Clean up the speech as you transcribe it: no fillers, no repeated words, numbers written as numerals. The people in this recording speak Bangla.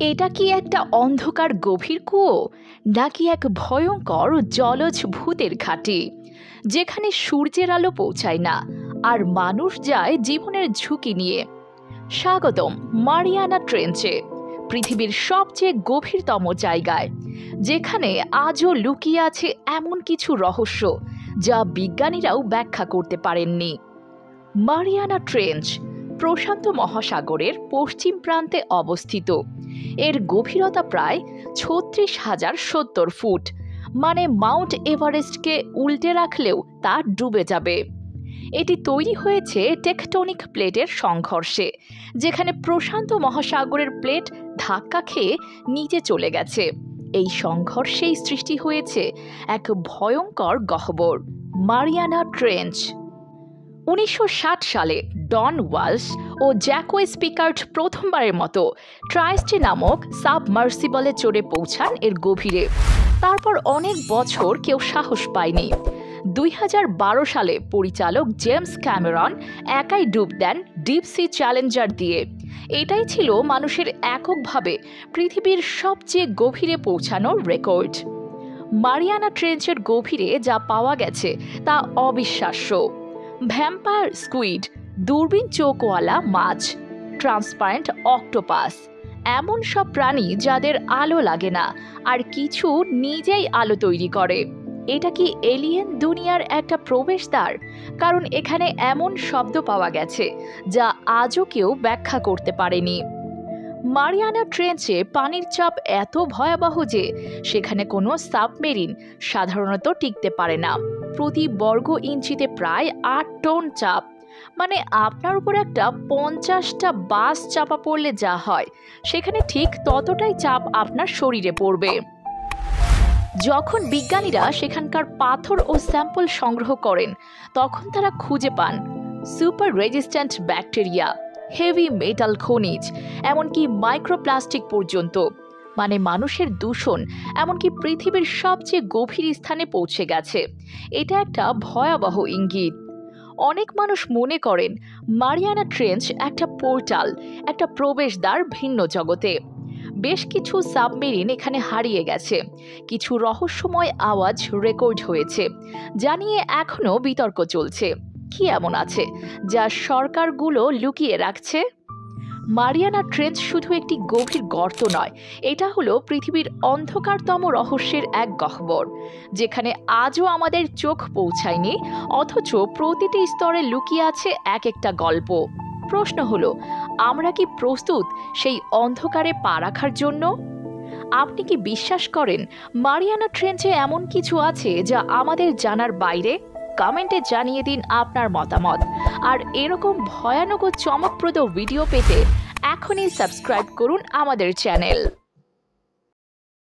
এটা কি একটা অন্ধকার গভীর কুয়ো, নাকি এক ভয়ঙ্কর জলজ ভূতের ঘাঁটি, যেখানে সূর্যের আলো পৌঁছায় না আর মানুষ যায় জীবনের ঝুঁকি নিয়ে? স্বাগতম মারিয়ানা ট্রেঞ্চে, পৃথিবীর সবচেয়ে গভীরতম জায়গায়, যেখানে আজও লুকিয়ে আছে এমন কিছু রহস্য যা বিজ্ঞানীরাও ব্যাখ্যা করতে পারেননি। মারিয়ানা ট্রেঞ্চ প্রশান্ত মহাসাগরের পশ্চিম প্রান্তে অবস্থিত। এর গভীরতা প্রায় ৩৬,০৭০ ফুট, মানে মাউন্ট এভারেস্টকে উল্টে রাখলেও তা ডুবে যাবে। এটি তৈরি হয়েছে টেকটনিক প্লেটের সংঘর্ষে, যেখানে প্রশান্ত মহাসাগরের প্লেট ধাক্কা খেয়ে নিচে চলে গেছে। এই সংঘর্ষেই সৃষ্টি হয়েছে এক ভয়ঙ্কর গহ্বর, মারিয়ানা ট্রেঞ্চ। ১৯৬০ সালে ডন ওয়ালস ও জ্যাকোয়েস পিকার্ড প্রথমবারের মতো ট্রাইস্টে নামক সাবমার্সিবলে চড়ে পৌঁছান এর গভীরে। তারপর অনেক বছর কেউ সাহস পায়নি। ২০১২ সালে পরিচালক জেমস ক্যামেরন একাই ডুব দেন ডিপ সি চ্যালেঞ্জার দিয়ে। এটাই ছিল মানুষের এককভাবে পৃথিবীর সবচেয়ে গভীরে পৌঁছানোর রেকর্ড। মারিয়ানা ট্রেঞ্চের গভীরে যা পাওয়া গেছে তা অবিশ্বাস্য। ভ্যাম্পায়ার স্কুইড, দূরবীন চোখওয়ালা মাছ, ট্রান্সপারেন্ট অক্টোপাস, এমন সব প্রাণী যাদের আলো লাগে না আর কিছু নিজেই আলো তৈরি করে। এটা কি এলিয়েন দুনিয়ার একটা প্রবেশদ্বার? কারণ এখানে এমন শব্দ পাওয়া গেছে যা আজও কেউ ব্যাখ্যা করতে পারেনি। মারিয়ানা ট্রেঞ্চে পানির চাপ এত ভয়াবহ যে সেখানে কোনো সাবমেরিন সাধারণত টিকতে পারে না। প্রতি বর্গ ইঞ্চিতে প্রায় ৮ টন চাপ, মানে আপনার উপর একটা ৫০টা বাস চাপা পড়লে যা হয়, সেখানে ঠিক ততটাই চাপ আপনার শরীরে পড়বে। যখন বিজ্ঞানীরা সেখানকার পাথর ও স্যাম্পল সংগ্রহ করেন, তখন তারা খুঁজে পান super resistant bacteria, heavy metal খনিজ, এমনকি মাইক্রোপ্লাস্টিক পর্যন্ত। মানে মানুষের দূষণ এমনকি পৃথিবীর সবচেয়ে গভীর স্থানে পৌঁছে গেছে। এটা একটা ভয়াবহ ইঙ্গিত। অনেক মানুষ মনে করেন মারিয়ানা ট্রেঞ্চ একটা পোর্টাল, একটা প্রবেশদ্বার ভিন্ন জগতে। বেশ কিছু সাবমেরিন এখানে হারিয়ে গেছে, কিছু রহস্যময় আওয়াজ রেকর্ড হয়েছে, যা নিয়ে এখনও বিতর্ক চলছে। কি এমন আছে যা সরকারগুলো লুকিয়ে রাখছে? মারিয়ানা ট্রেঞ্চ শুধু একটি গভীর গর্ত নয়, এটা হলো পৃথিবীর অন্ধকারতম রহস্যের এক গহ্বর, যেখানে আজও আমাদের চোখ পৌঁছায়নি, অথচ প্রতিটি স্তরে লুকিয়ে আছে এক একটা গল্প। প্রশ্ন হলো, আমরা কি প্রস্তুত সেই অন্ধকারে পা রাখার জন্য? আপনি কি বিশ্বাস করেন মারিয়ানা ট্রেঞ্চে এমন কিছু আছে যা আমাদের জানার বাইরে? কমেন্টে জানিয়ে দিন আপনার মতামত। আর এরকম ভয়ানক ও চমকপ্রদ ভিডিও পেতে এখনই সাবস্ক্রাইব করুন আমাদের চ্যানেল।